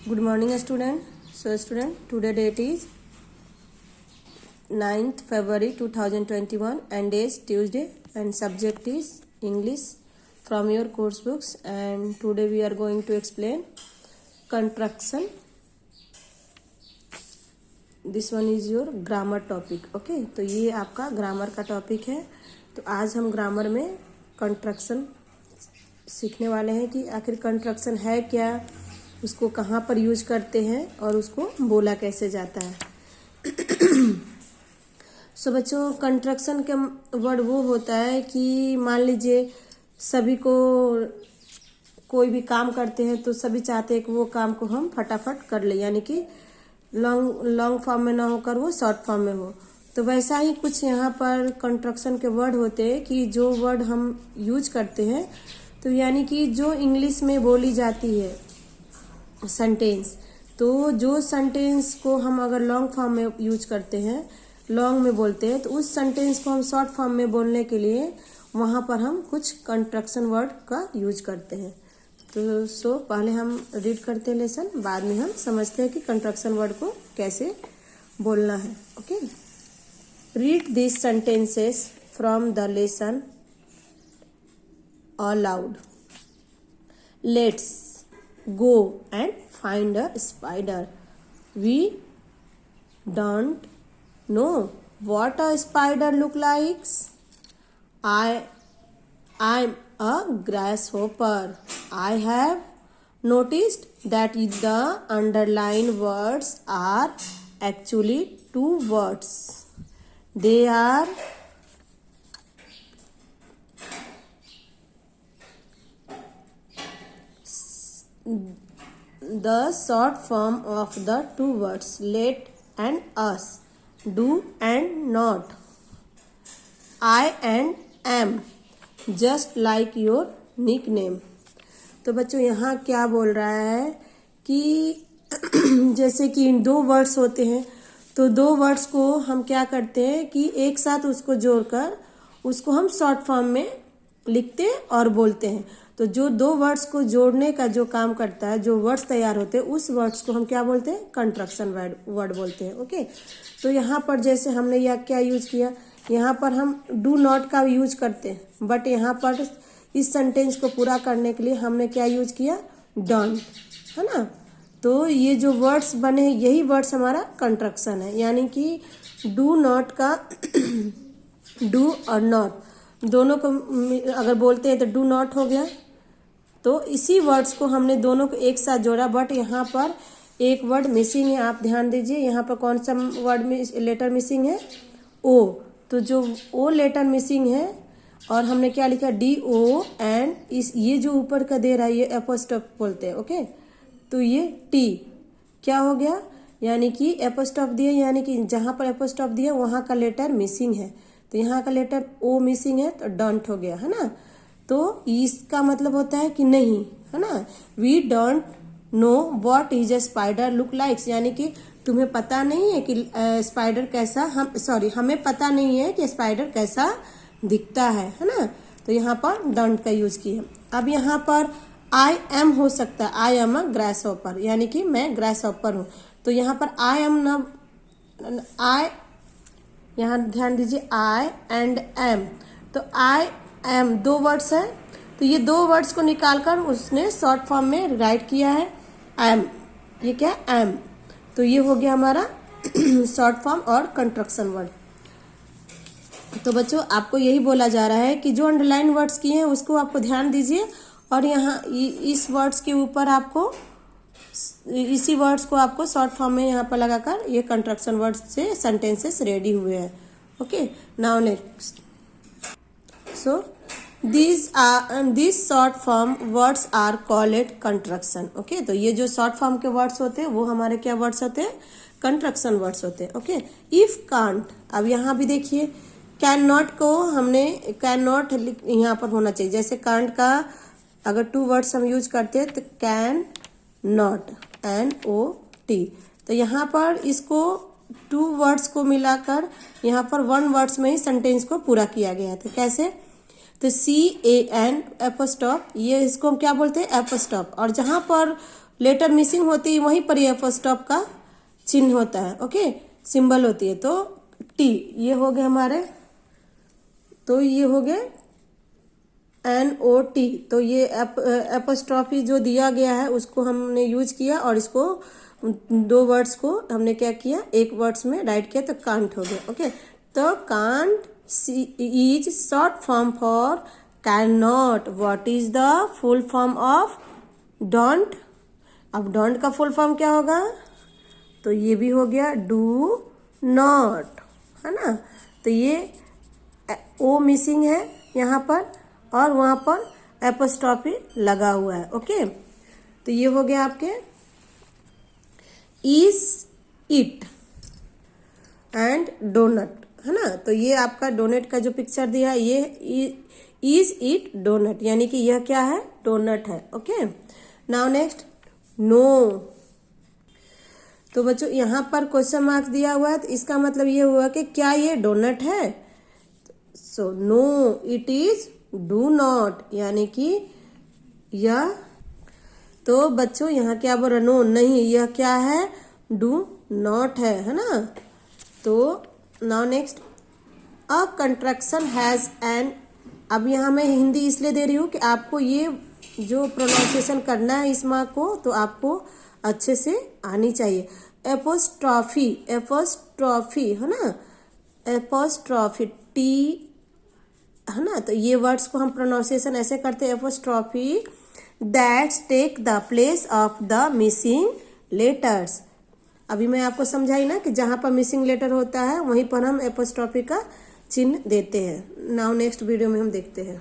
Good morning, student. So, student, today date is 9th February 2021 and day is Tuesday and subject is English from your course books, and today we are going to explain contraction. This one is your grammar topic. Okay, तो ये आपका grammar का topic है। तो आज हम grammar में construction सीखने वाले हैं कि आखिर कंट्रक्शन है क्या, उसको कहाँ पर यूज करते हैं और उसको बोला कैसे जाता है। सो बच्चों, कंट्रक्शन का वर्ड वो होता है कि मान लीजिए सभी को कोई भी काम करते हैं तो सभी चाहते हैं कि वो काम को हम फटाफट कर ले, यानी कि लॉन्ग फॉर्म में ना होकर वो शॉर्ट फॉर्म में हो। तो वैसा ही कुछ यहाँ पर कंट्रक्शन के वर्ड होते हैं कि जो वर्ड हम यूज करते हैं, तो यानी कि जो इंग्लिश में बोली जाती है सेंटेंस, तो जो सेंटेंस को हम अगर लॉन्ग फॉर्म में यूज करते हैं, लॉन्ग में बोलते हैं, तो उस सेंटेंस को हम शॉर्ट फॉर्म में बोलने के लिए वहाँ पर हम कुछ कंट्रक्शन वर्ड का यूज करते हैं। तो पहले हम रीड करते हैं लेसन, बाद में हम समझते हैं कि कंट्रक्शन वर्ड को कैसे बोलना है। Okay, read this sentences from the lesson aloud. Let's go and find a spider. We don't know what a spider look like. I'm a grasshopper. I have noticed that the underlined words are actually two words. They are the short form of the two words let and us, do and not, I and am, just like your nickname. तो बच्चों यहाँ क्या बोल रहा है कि जैसे कि दो वर्ड्स होते हैं, तो दो वर्ड्स को हम क्या करते हैं कि एक साथ उसको जोड़कर उसको हम शॉर्ट फॉर्म में लिखते और बोलते हैं। तो जो दो वर्ड्स को जोड़ने का जो काम करता है, जो वर्ड्स तैयार होते हैं, उस वर्ड्स को हम क्या बोलते हैं, कंट्रक्शन वर्ड बोलते हैं। ओके, तो यहाँ पर जैसे हमने यह क्या यूज किया, यहाँ पर हम डू नॉट का यूज करते हैं, बट यहाँ पर इस सेंटेंस को पूरा करने के लिए हमने क्या यूज किया, डोंट, है ना। तो ये जो वर्ड्स बने, यही वर्ड्स हमारा कंट्रक्शन है, यानी कि डू नॉट का डू और नॉट दोनों को अगर बोलते हैं तो डू नॉट हो गया। तो इसी वर्ड्स को हमने दोनों को एक साथ जोड़ा, बट यहाँ पर एक वर्ड मिसिंग है। आप ध्यान दीजिए, यहाँ पर कौन सा वर्ड में लेटर मिसिंग है, ओ। तो जो ओ लेटर मिसिंग है और हमने क्या लिखा, डी ओ, एंड इस ये जो ऊपर का दे रहा है ये एपोस्ट्रोफ बोलते हैं। ओके, तो ये टी क्या हो गया, यानी कि एपोस्ट्रोफ दिए, यानी कि जहाँ पर एपोस्ट्रोफ दिया वहाँ का लेटर मिसिंग है, तो यहाँ का लेटर ओ मिसिंग है, तो डोंट हो गया, है ना। तो इसका मतलब होता है कि नहीं, है ना। We don't know what is a spider look likes, यानी कि तुम्हें पता नहीं है कि स्पाइडर कैसा, हमें पता नहीं है कि स्पाइडर कैसा दिखता है ना। तो यहाँ पर डोंट का यूज किया। अब यहाँ पर आई एम हो सकता है, I am a grass hopper, यानी कि मैं ग्रास हॉपर हूँ। तो यहाँ पर आई एम ना, आई, यहाँ ध्यान दीजिए, आई एंड एम, तो आई एम दो वर्ड्स है, तो ये दो वर्ड्स को निकालकर उसने शॉर्ट फॉर्म में राइट किया है एम, ये क्या एम, तो ये हो गया हमारा शॉर्ट फॉर्म और कंट्रक्शन वर्ड। तो बच्चों आपको यही बोला जा रहा है कि जो अंडरलाइन वर्ड्स किए हैं उसको आपको ध्यान दीजिए, और यहाँ इस वर्ड्स के ऊपर आपको इसी वर्ड्स को आपको शॉर्ट फॉर्म में यहाँ पर लगाकर ये कंट्रक्शन वर्ड्स से सेंटेंसेस रेडी हुए हैं। Okay, now next, so this short form words are called contraction. Okay, तो ये जो शॉर्ट फॉर्म के वर्ड्स होते हैं वो हमारे क्या वर्ड्स होते हैं, कंट्रक्शन वर्ड्स होते हैं। ओके, इफ कांट, अब यहाँ भी देखिए कैन नॉट को हमने कैन नॉट यहाँ पर होना चाहिए, जैसे कांट का अगर टू वर्ड्स हम यूज करते हैं तो can not, N O T, तो यहाँ पर इसको टू वर्ड्स को मिलाकर यहाँ पर वन वर्ड्स में ही सेंटेंस को पूरा किया गया है। तो कैसे, तो सी ए एन एपोस्ट्रॉफ, ये इसको हम क्या बोलते हैं, एपोस्ट्रॉफ, और जहाँ पर लेटर मिसिंग होती है वहीं पर ये फुल स्टॉप का चिन्ह होता है, ओके, सिंबल होती है। तो टी ये हो गए हमारे, तो ये हो गए NOT। तो ये एपोस्ट्रॉफी जो दिया गया है उसको हमने यूज किया और इसको 2 वर्ड्स को हमने क्या किया, 1 वर्ड्स में राइट किया, तो कांट हो गया, ओके। तो can't is short form for can not. What is the full form of don't? अब डोंट का फुल फॉर्म क्या होगा? तो ये भी हो गया डू नॉट, है ना। तो ये ओ मिसिंग है यहाँ पर और वहां पर एपोस्ट्रॉफी लगा हुआ है, ओके। तो ये हो गया आपके इज इट एंड डोनट, है ना। तो ये आपका डोनट का जो पिक्चर दिया है ये इज इट डोनट, यानी कि यह क्या है, डोनट है, ओके। Now next no. तो बच्चों यहाँ पर क्वेश्चन मार्क्स दिया हुआ है, तो इसका मतलब ये हुआ कि क्या ये डोनट है? So no it is do not, यानी कि यह, तो बच्चों यहाँ क्या बोल रहा, नो नहीं, यह क्या है, डू नॉट है ना। तो now next a construction has an. अब यहाँ मैं हिंदी इसलिए दे रही हूँ कि आपको ये जो प्रोनाउंसिएशन करना है इस मार्क को, तो आपको अच्छे से आनी चाहिए। एपोस्ट्रॉफी, एपोस्ट्रॉफी है ना, एपोस्ट्रॉफी टी, है ना। तो ये वर्ड्स को हम प्रोनाउंसिएशन ऐसे करते हैं, apostrophe that's take the place of the missing letters. अभी मैं आपको समझाई ना कि जहां पर मिसिंग लेटर होता है वहीं पर हम एपोस्ट्रॉफी का चिन्ह देते हैं। नाउ नेक्स्ट वीडियो में हम देखते हैं।